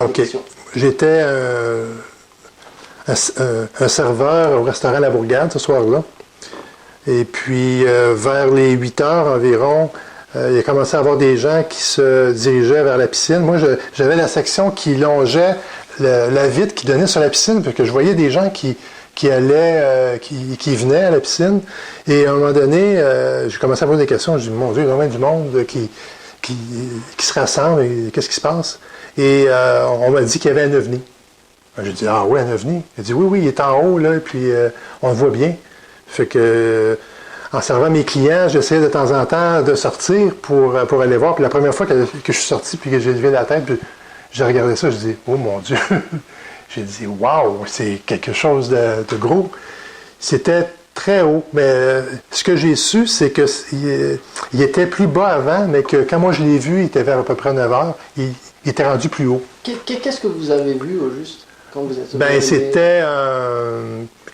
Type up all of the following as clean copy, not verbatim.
OK. J'étais un serveur au restaurant La Bourgade ce soir-là. Et puis, vers les 8 heures environ, il a commencé à avoir des gens qui se dirigeaient vers la piscine. Moi, j'avais la section qui longeait la vitre qui donnait sur la piscine, parce que je voyais des gens qui allaient, qui venaient à la piscine. Et à un moment donné, j'ai commencé à poser des questions. Je dis, mon Dieu, il y a vraiment du monde qui se rassemble. Et qu'est-ce qui se passe? Et on m'a dit qu'il y avait un ovni. J'ai dit, ah oui, un ovni? Il a dit, oui, oui, il est en haut, là, et puis on le voit bien. Fait que, en servant mes clients, j'essayais de temps en temps de sortir pour aller voir. Puis la première fois que je suis sorti, puis que j'ai levé la tête, puis j'ai regardé ça, je dis, oh mon Dieu! J'ai dit, waouh, c'est quelque chose de gros. C'était très haut, mais ce que j'ai su, c'est qu'il était plus bas avant, mais que quand moi je l'ai vu, il était vers à peu près 9 heures, il était rendu plus haut. Qu'est-ce que vous avez vu au juste quand vous êtes Ben, c'était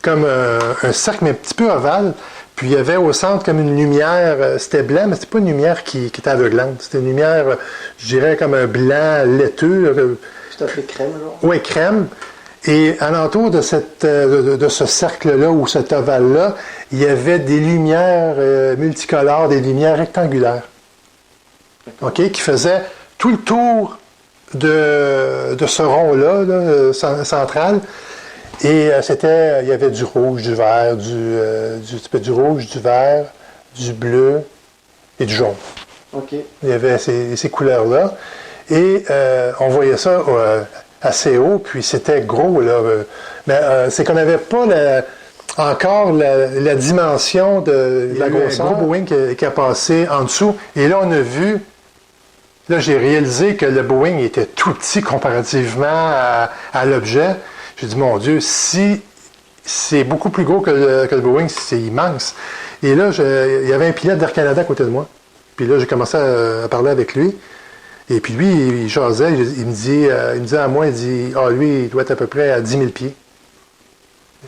comme un cercle, mais un petit peu ovale. Puis il y avait au centre comme une lumière, c'était blanc, mais c'était pas une lumière qui était aveuglante. C'était une lumière, je dirais, comme un blanc laiteux. Tout à fait crème, genre? Oui, crème. Et alentour de ce cercle-là ou cet ovale-là, il y avait des lumières multicolores, des lumières rectangulaires. OK? Qui faisaient tout le tour de ce rond-là, là, central. Et il y avait du rouge, du vert, du rouge, du vert, du bleu et du jaune. OK. Il y avait ces couleurs-là. Et on voyait ça assez haut, puis c'était gros, là. Mais c'est qu'on n'avait pas encore la dimension de la grosseur. Il y a un gros Boeing qui a passé en dessous. Et là, on a vu. Là, j'ai réalisé que le Boeing était tout petit comparativement à l'objet. J'ai dit, mon Dieu, si c'est beaucoup plus gros que le Boeing, c'est immense. Et là, il y avait un pilote d'Air Canada à côté de moi. Puis là, j'ai commencé à parler avec lui. Et puis lui, il jasait, il me dit à moi, il dit, lui, il doit être à peu près à 10 000 pieds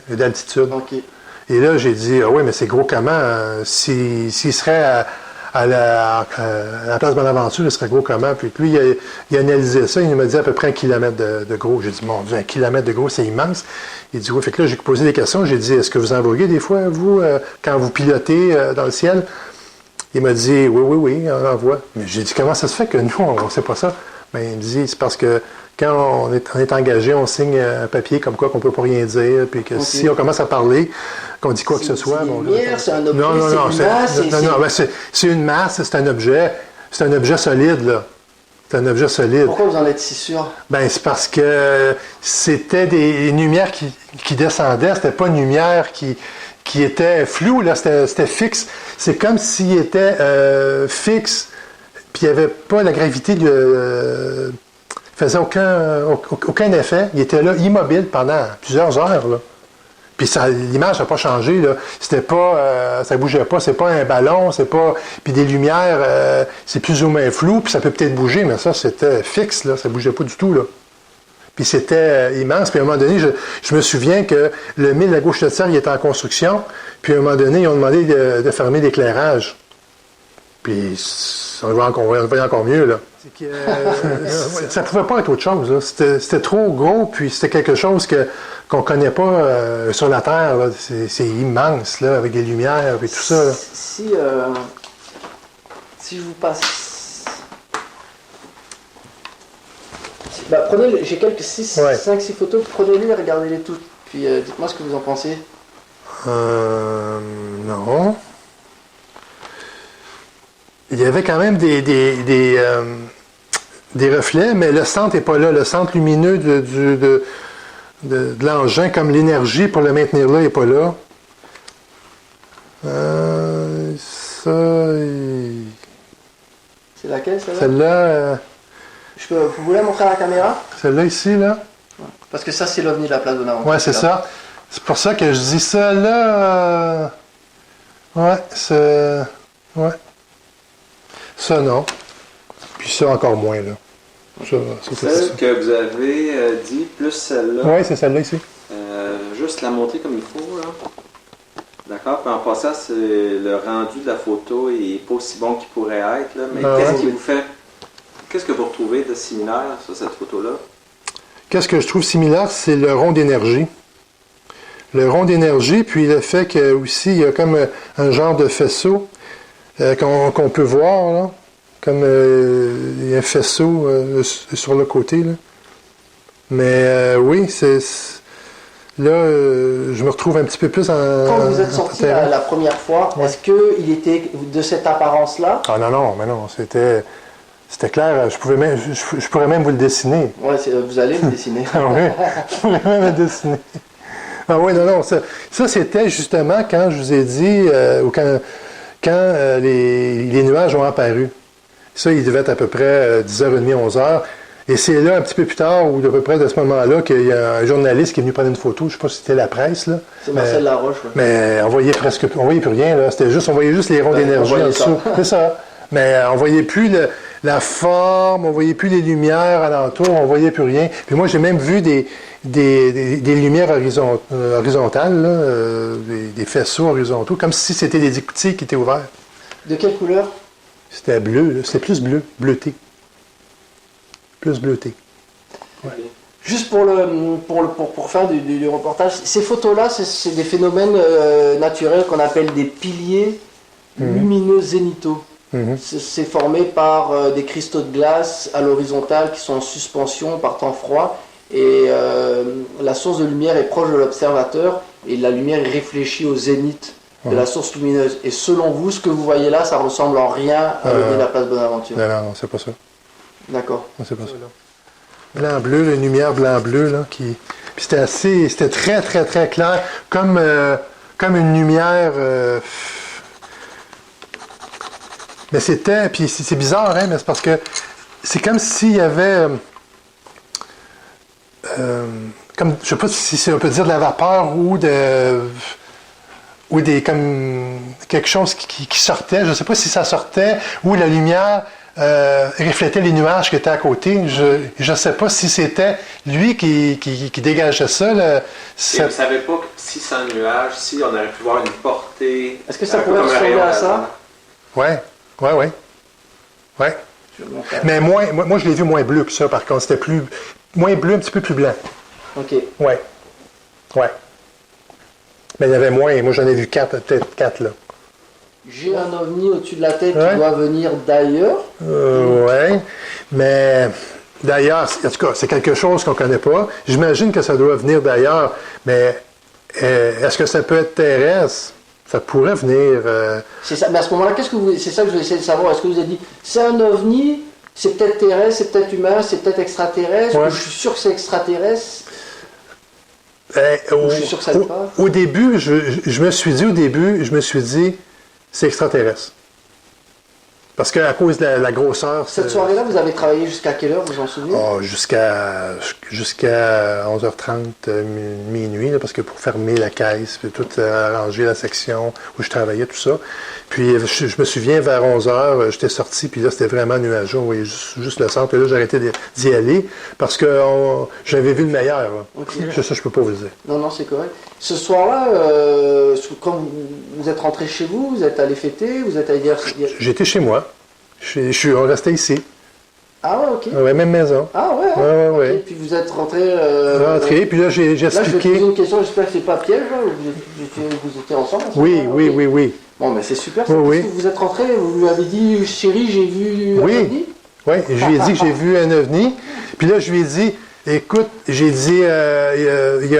d'altitude. Okay. Et là, j'ai dit, oui, mais c'est gros comment? S'il serait à la place Bonaventure, il serait gros comment? Puis lui, il a analysé ça, il m'a dit à peu près 1 kilomètre de gros. J'ai dit, mon Dieu, 1 kilomètre de gros, c'est immense. Il dit, oui, fait que là, j'ai posé des questions. J'ai dit, est-ce que vous en voyez des fois, vous, quand vous pilotez dans le ciel? Il m'a dit, oui, on en voit. Mais j'ai dit, comment ça se fait que nous, on ne sait pas ça? Bien, il me dit, c'est parce que quand on est engagé, on signe un papier comme quoi qu'on ne peut pas rien dire, puis que si on commence à parler, qu'on dit quoi que ce soit... C'est un objet, c'est une masse, c'est un objet solide, là. C'est un objet solide. Pourquoi vous en êtes si sûr? Ben, c'est parce que c'était des lumières qui descendaient, c'était pas une lumière qui était floue, là, c'était fixe. C'est comme s'il était fixe, puis il n'y avait pas la gravité, faisait aucun effet. Il était là, immobile pendant plusieurs heures, là. Puis l'image n'a pas changé, là. C'était pas, ça bougeait pas, c'est pas un ballon, c'est pas... Puis des lumières, c'est plus ou moins flou, puis ça peut peut-être bouger, mais ça, c'était fixe, là, ça bougeait pas du tout, là. Puis c'était immense. Puis à un moment donné, je me souviens que le mille à gauche de terre, il était en construction. Puis à un moment donné, ils ont demandé de fermer l'éclairage. Puis on le voyait encore mieux, là. Ça ne pouvait pas être autre chose, là. C'était trop gros, puis c'était quelque chose qu'on ne connaît pas sur la Terre, là. C'est immense, là, avec des lumières et tout ça, là. Si je vous passe... prenez, j'ai quelques 5-6 photos, prenez-les et regardez-les toutes. Puis dites-moi ce que vous en pensez. Non. Il y avait quand même des reflets, mais le centre n'est pas là. Le centre lumineux de l'engin, comme l'énergie pour le maintenir là, n'est pas là. C'est laquelle, celle-là? Celle-là... vous voulez montrer à la caméra? Celle-là, ici, là? Parce que ça, c'est l'OVNI de la place Bonaventure. Oui, c'est ça. C'est pour ça que je dis ça, là... Ouais, c'est... Ouais. Ça, non. Puis ça, encore moins, là. Celle que vous avez dit, plus celle-là. Oui, c'est celle-là, ici. Juste la montrer comme il faut, là. D'accord? Puis en passant, le rendu de la photo n'est pas aussi bon qu'il pourrait être, là. Mais qu'est-ce qui vous fait... Qu'est-ce que vous retrouvez de similaire sur cette photo-là? qu'est-ce que je trouve similaire, c'est le rond d'énergie. Le rond d'énergie, puis le fait qu'aussi, il y a comme un genre de faisceau qu'on peut voir, là, comme il y a un faisceau sur le côté. Là. Mais oui, là, je me retrouve un petit peu plus en... Quand vous êtes sorti la première fois, est-ce qu'il était de cette apparence-là? Ah non, mais non, c'était clair, je pourrais même vous le dessiner. Ouais, vous allez le dessiner. Ah oui, je pourrais même le dessiner. Ah oui, non, ça c'était justement quand je vous ai dit, ou quand les nuages ont apparu. Ça, il devait être à peu près 10h30, 11h. Et c'est là, un petit peu plus tard, ou à peu près de ce moment-là, qu'il y a un journaliste qui est venu prendre une photo. Je ne sais pas si c'était la presse, là. C'est Marcel Laroche, oui. Mais on voyait plus rien, là. On voyait juste les ronds d'énergie en dessous. C'est ça. Mais on voyait plus la forme, on voyait plus les lumières alentour, on voyait plus rien. Puis moi, j'ai même vu des lumières horizontales, là, des faisceaux horizontaux, comme si c'était des écoutilles qui étaient ouverts. De quelle couleur? C'était bleu, là. C'était plus bleuté. Plus bleuté. Ouais. Juste pour faire du reportage, ces photos-là, c'est des phénomènes naturels qu'on appelle des piliers lumineux zénithaux. C'est formé par des cristaux de glace à l'horizontale qui sont en suspension par temps froid. Et la source de lumière est proche de l'observateur et la lumière est réfléchie au zénith de la source lumineuse. Et selon vous, ce que vous voyez là, ça ressemble en rien à l'OVNI de la place Bonaventure. Non, c'est pas ça. D'accord. Non, c'est pas ça. Blanc-bleu, la lumière blanc-bleu, là, qui... Puis c'était très, très, très clair, comme une lumière... Mais c'était... Puis c'est bizarre, hein, mais c'est parce que c'est comme s'il y avait... comme, je sais pas si on peut dire de la vapeur ou comme quelque chose qui sortait. Je ne sais pas si ça sortait ou la lumière reflétait les nuages qui étaient à côté. Je ne sais pas si c'était lui qui dégageait ça. Et vous ne savez pas si c'est un nuage, si on aurait pu voir une portée. Est-ce que ça pourrait ressembler à ça? Oui. Mais moi, je l'ai vu moins bleu que ça, par contre. C'était moins bleu, un petit peu plus blanc. OK. Ouais. Mais il y avait moins. Moi, j'en ai vu peut-être 4, là. J'ai un ovni au-dessus de la tête qui doit venir d'ailleurs. Oui. Mais d'ailleurs, en tout cas, c'est quelque chose qu'on ne connaît pas. J'imagine que ça doit venir d'ailleurs. Mais est-ce que ça peut être terrestre? Ça pourrait venir... C'est ça. Mais à ce moment-là, c'est ça que je vais essayer de savoir. Est-ce que vous avez dit, c'est un ovni, c'est peut-être terrestre, c'est peut-être humain, c'est peut-être extraterrestre, ou je suis sûr que c'est extraterrestre? Je suis sûr que ça ne pas. Au début, je me suis dit, c'est extraterrestre. Parce qu'à cause de la grosseur... Cette soirée-là, vous avez travaillé jusqu'à quelle heure, vous vous en souvenez? Jusqu'à 11h30, minuit, là, parce que pour fermer la caisse, puis tout arranger la section où je travaillais, tout ça. Puis je me souviens, vers 11h, j'étais sorti, puis là, c'était vraiment nuageux. On voyait juste le centre. Et là, j'ai arrêté d'y aller parce que j'avais vu le meilleur. Okay. Ça, je peux pas vous le dire. Non, c'est correct. Ce soir-là, quand vous êtes rentré chez vous, vous êtes allé fêter, vous êtes allé dire... J'étais chez moi. On restait ici. Ah ouais, OK. Ouais, même maison. Ah ouais? Ouais. Et puis vous êtes rentré... puis là, j'ai expliqué... Là, je vais te poser une question, j'espère que c'est pas piège, là, vous étiez ensemble? Oui. Bon, mais c'est super, oui. Parce que vous êtes rentré, vous lui avez dit, chérie, j'ai vu un ovni? Oui, je lui ai dit que j'ai vu un ovni. Puis là, je lui ai dit, écoute, j'ai dit, il y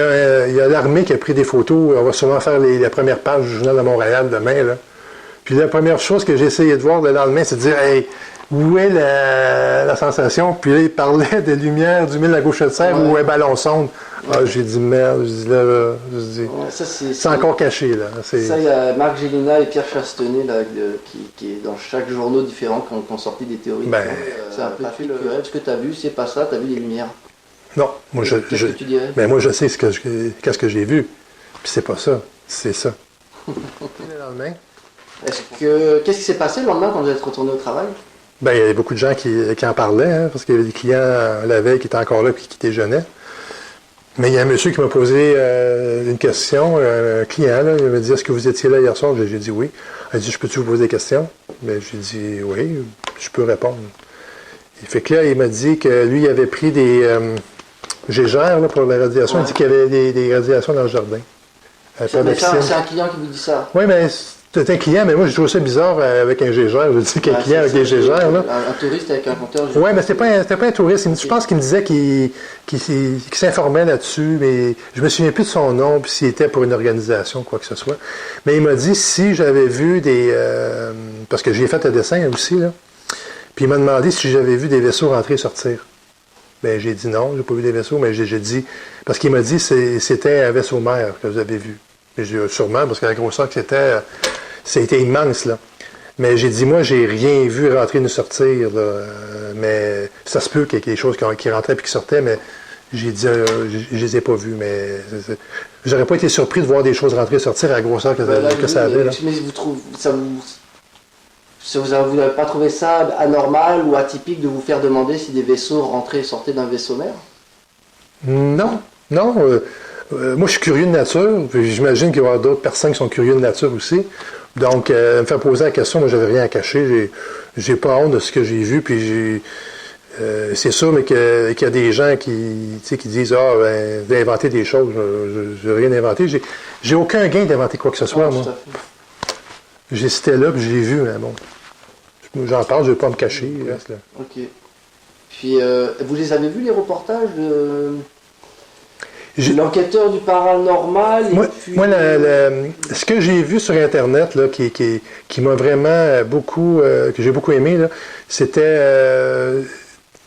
a l'armée qui a pris des photos, on va sûrement faire la première page du Journal de Montréal demain, là. Puis la première chose que j'ai essayé de voir le lendemain, c'est de dire, hey, où est la sensation? Puis là, il parlait de lumière du mille à gauche de serre ou un ballon sonde. Ah, j'ai dit merde, c'est encore caché, là. Ça, il y a Marc Gélina et Pierre Chastenay, là, qui dans chaque journaux différent, qui ont sorti des théories. C'est un peu culturel. Ce que tu as vu, c'est pas ça, tu as vu des lumières. Non, moi, qu'est-ce que tu dirais? Mais moi, je sais qu'est-ce que j'ai vu. Puis c'est pas ça, c'est ça. Le lendemain. Qu'est-ce qui s'est passé le lendemain quand vous êtes retourné au travail? Il y avait beaucoup de gens qui en parlaient, hein, parce qu'il y avait des clients la veille qui étaient encore là et qui déjeunaient. Mais il y a un monsieur qui m'a posé une question, un client, là, il m'a dit, est-ce que vous étiez là hier soir? J'ai dit oui. Il a dit, je peux-tu vous poser des questions? Mais j'ai dit oui, je peux répondre. Et fait que là, il m'a dit que lui, il avait pris Gégère, là, pour la radiation. Ouais. Il dit qu'il y avait des radiations dans le jardin. Près de la piscine. C'est un client qui vous dit ça. Oui, mais c'est un client, mais moi, je trouve ça bizarre avec un gégère. Je dis qu'un client avec des gégères, là. Un touriste avec un compteur. Oui, mais c'était pas un touriste. Je pense qu'il me disait qu'il s'informait là-dessus, mais je me souviens plus de son nom, puis s'il était pour une organisation, quoi que ce soit. Mais il m'a dit si j'avais vu parce que j'ai fait un dessin aussi, là. Puis il m'a demandé si j'avais vu des vaisseaux rentrer et sortir. Ben j'ai dit non, j'ai pas vu des vaisseaux, mais j'ai dit, parce qu'il m'a dit c'était un vaisseau mère que vous avez vu. J'ai dit sûrement, parce que la grosseur que c'était immense, là. Mais j'ai dit, moi, j'ai rien vu rentrer ni sortir, là. Mais ça se peut qu'il y ait quelque chose qui rentrait et qui sortait, mais j'ai dit, je les ai pas vus, mais j'aurais pas été surpris de voir des choses rentrer et sortir à la grosseur que ça avait, là. Mais vous n'avez pas trouvé ça anormal ou atypique de vous faire demander si des vaisseaux rentraient et sortaient d'un vaisseau mère? Non. Moi, je suis curieux de nature, puis j'imagine qu'il va y avoir d'autres personnes qui sont curieux de nature aussi. Donc, me faire poser la question, moi, j'avais rien à cacher. J'ai pas honte de ce que j'ai vu, puis c'est sûr, mais qu'il y a des gens qui disent vous avez inventé des choses. Je n'ai rien inventé. J'ai aucun gain d'inventer quoi que ce soit, moi. J'étais là, puis je l'ai vu, mais bon. J'en parle, je ne vais pas me cacher. Reste là. OK. Puis, vous les avez vus, les reportages de l'enquêteur du paranormal? Ce que j'ai vu sur Internet, là, qui m'a vraiment beaucoup, que j'ai beaucoup aimé, là, c'était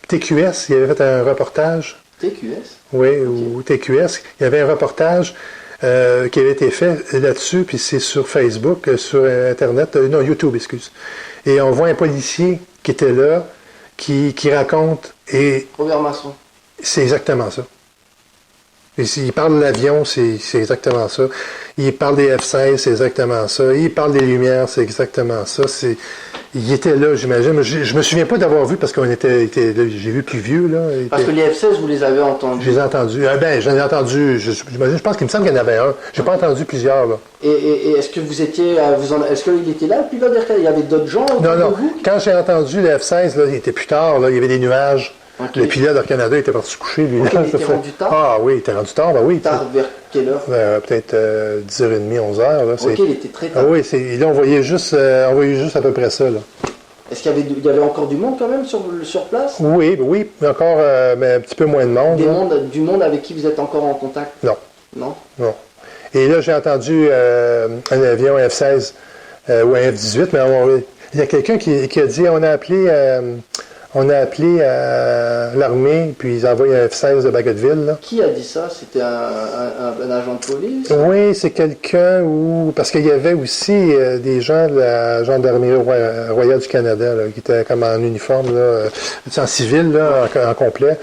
TQS. Il avait fait un reportage. TQS? Oui, okay. Ou TQS. Il y avait un reportage qui avait été fait là-dessus, puis c'est sur Facebook, sur Internet, non, YouTube, excuse. Et on voit un policier qui était là, qui raconte, et... Robert Masson. C'est exactement ça. Et s'il parle de l'avion, c'est exactement ça. Il parle des F-16, c'est exactement ça. Il parle des lumières, c'est exactement ça. Il était là, j'imagine. Je me souviens pas d'avoir vu parce qu'on était j'ai vu plus vieux, là. Parce que les F-16, vous les avez entendus? Je les ai entendus. J'en ai entendu. J'imagine, je pense qu'il me semble qu'il y en avait un. J'ai pas entendu plusieurs, là. Et est-ce que vous étiez. Est-ce qu'il était là, le pilote d'Air Canada? Il y avait d'autres gens? Non. Quand j'ai entendu les F-16, là, il était plus tard, là. Il y avait des nuages. Okay. Le pilote d'Air Canada était parti se coucher, lui. Okay, il était rendu tard? Ah oui, il était rendu tard, ben oui. Tard vers quelle heure? Peut-être 10h30, 11h. Là, OK, il était très tard. Ah oui, là, on voyait juste à peu près ça, là. Est-ce qu'il y avait encore du monde, quand même, sur place? Oui, mais encore, mais un petit peu moins de monde. Du monde avec qui vous êtes encore en contact? Non. Et là, j'ai entendu un avion F-16 ou un F-18, mais il y a quelqu'un qui a dit, on a appelé l'armée, puis ils envoient un F-16 de Bagotville. Là. Qui a dit ça? C'était un agent de police? Oui, c'est quelqu'un parce qu'il y avait aussi des gens de la Gendarmerie royale du Canada là, qui étaient comme en uniforme, là, en civil, là, en complet.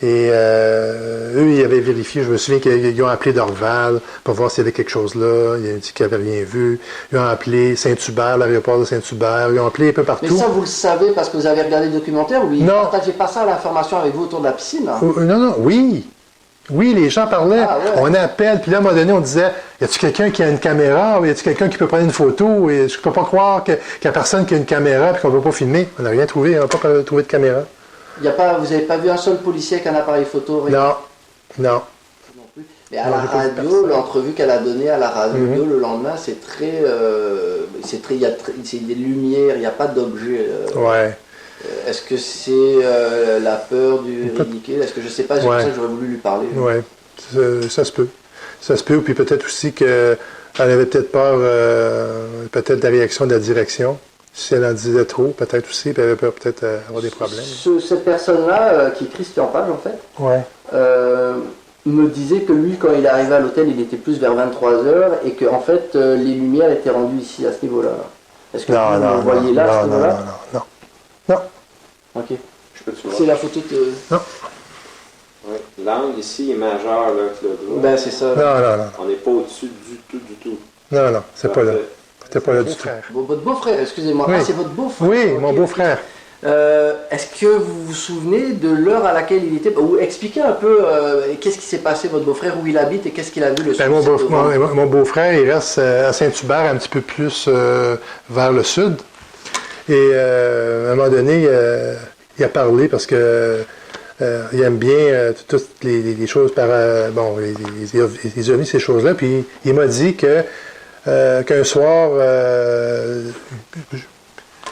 Et eux, ils avaient vérifié, je me souviens qu'ils ont appelé Dorval pour voir s'il y avait quelque chose là. Ils ont dit qu'ils n'avaient rien vu. Ils ont appelé Saint-Hubert, l'aéroport de Saint-Hubert. Ils ont appelé un peu partout. Mais ça, vous le savez parce que vous avez regardé le documentaire ou ils ne partageaient pas ça l'information avec vous autour de la piscine? Hein? Non, oui. Oui, les gens parlaient. Ah, ouais. On appelle, puis là, à un moment donné, on disait, y a-t-il quelqu'un qui a une caméra? Ou y a-t-il quelqu'un qui peut prendre une photo? Et je ne peux pas croire qu'il n'y a personne qui a une caméra et qu'on ne peut pas filmer. On n'a rien trouvé. On n'a pas trouvé de caméra. Vous n'avez pas vu un seul policier avec un appareil photo? Non. Non plus. Mais à la radio, l'entrevue qu'elle a donnée à la radio le lendemain, c'est des lumières, il n'y a pas d'objet. Ouais. Est-ce que c'est la peur du ridicule? Est-ce que je ne sais pas, c'est pour ça que j'aurais voulu lui parler. Oui, ça se peut. Ça se peut, puis peut-être aussi qu'elle avait peut-être peur, peut-être de la réaction de la direction. Si elle en disait trop, peut-être aussi, puis elle avait peur peut-être avoir des problèmes. Cette personne-là, qui est Christian Page, en fait, me disait que lui, quand il est arrivé à l'hôtel, il était plus vers 23h et que, en fait, les lumières étaient rendues ici, à ce niveau-là. Est-ce que vous voyez là, à ce niveau-là? Non. OK. C'est la photo de... Non. Oui. L'angle ici est majeur, là, Claude. Ben, c'est ça. Non. On n'est pas au-dessus du tout. Non, c'est pas là. C'était pas là du tout. Votre beau-frère, excusez-moi. Oui. Ah, c'est votre beau-frère? Oui, mon beau-frère. Est-ce que vous vous souvenez de l'heure à laquelle il était? Ou expliquez un peu qu'est-ce qui s'est passé, votre beaufrère, où il habite et qu'est-ce qu'il a vu le soir? Mon beau-frère, il reste à Saint-Hubert, un petit peu plus vers le sud. Et à un moment donné, il a parlé parce que il aime bien toutes les choses par... les ovnis, ces choses-là. Puis il m'a dit qu'un soir,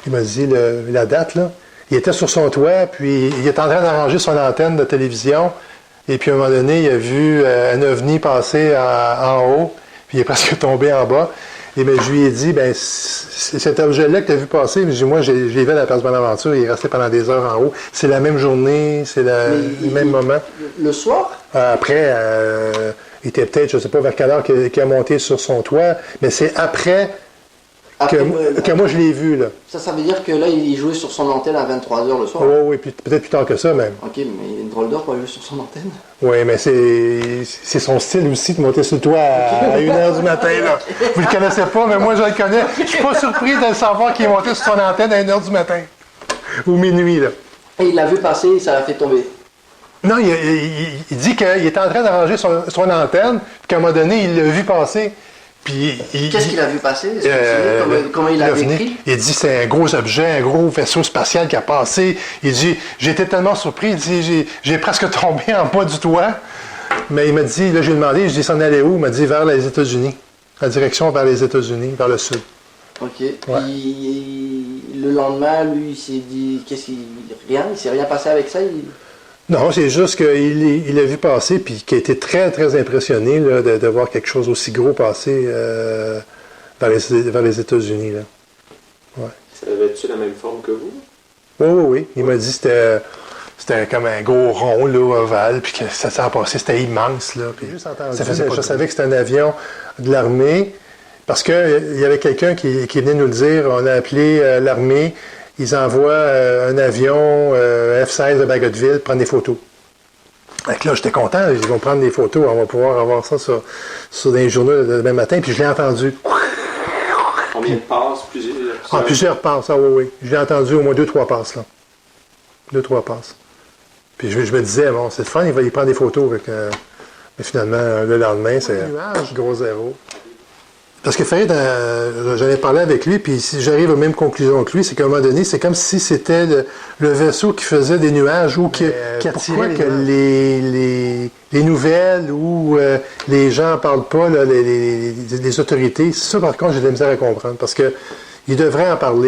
il m'a dit la date, là. Il était sur son toit, puis il était en train d'arranger son antenne de télévision. Et puis à un moment donné, il a vu un ovni passer en haut, puis il est presque tombé en bas. Et bien, je lui ai dit, ben cet objet-là que tu as vu passer, moi, je l'ai vu à la place Bonaventure, il est resté pendant des heures en haut. C'est la même journée, c'est le même moment. Le soir? Après, il était peut-être, je ne sais pas vers quelle heure qu'il a monté sur son toit, mais c'est après que moi, je l'ai vu, là. Ça veut dire que là, il jouait sur son antenne à 23h le soir? Oui, peut-être plus tard que ça, même. OK, mais il a une drôle d'heure pour jouer sur son antenne. Oui, mais c'est son style aussi de monter sur le toit à 1h du matin, là. Vous le connaissez pas, mais moi, je le connais. Je suis pas surpris de savoir qu'il est monté sur son antenne à 1h du matin. Ou minuit, là. Et il l'a vu passer et ça l'a fait tomber? Non, il dit qu'il était en train d'arranger son antenne, puis qu'à un moment donné, il l'a vu passer. Qu'est-ce qu'il a vu passer? Comment il l'a décrit? Il dit c'est un gros objet, un gros vaisseau spatial qui a passé. Il dit, j'étais tellement surpris, il dit, j'ai presque tombé en bas du toit. Mais il m'a dit, là j'ai demandé, je dis, s'en allait où? Il m'a dit, vers les États-Unis. En direction vers les États-Unis, vers le sud. OK. Ouais. Puis le lendemain, lui, il s'est dit, rien? Il s'est rien passé avec ça? Non, c'est juste qu'il l'a vu passer, puis qu'il a été très, très impressionné là, de voir quelque chose aussi gros passer vers les États-Unis. Là. Ouais. Ça avait-tu la même forme que vous? Oui. Il m'a dit que c'était comme un gros rond, là, ovale, puis que ça a passé, c'était immense. Là, puis je savais que c'était un avion de l'armée, parce qu'il y avait quelqu'un qui venait nous le dire, on a appelé l'armée. Ils envoient un avion F-16 de Bagotville prendre des photos. Donc là, j'étais content, ils vont prendre des photos, on va pouvoir avoir ça sur des journaux le même matin, puis je l'ai entendu. Combien de passes? Plusieurs passes, oui. Je l'ai entendu au moins 2-3 passes, là. 2-3 passes. Puis je me disais, bon, c'est le fun, il va y prendre des photos avec... mais finalement, le lendemain, c'est gros zéro. Parce que Farid, j'en ai parlé avec lui, puis si j'arrive aux mêmes conclusions que lui, c'est qu'à un moment donné, c'est comme si c'était le vaisseau qui faisait des nuages ou qui attirait les nouvelles ou les gens n'en parlent pas, là, les autorités. Ça, par contre, j'ai de la misère à comprendre, parce qu'ils devraient en parler.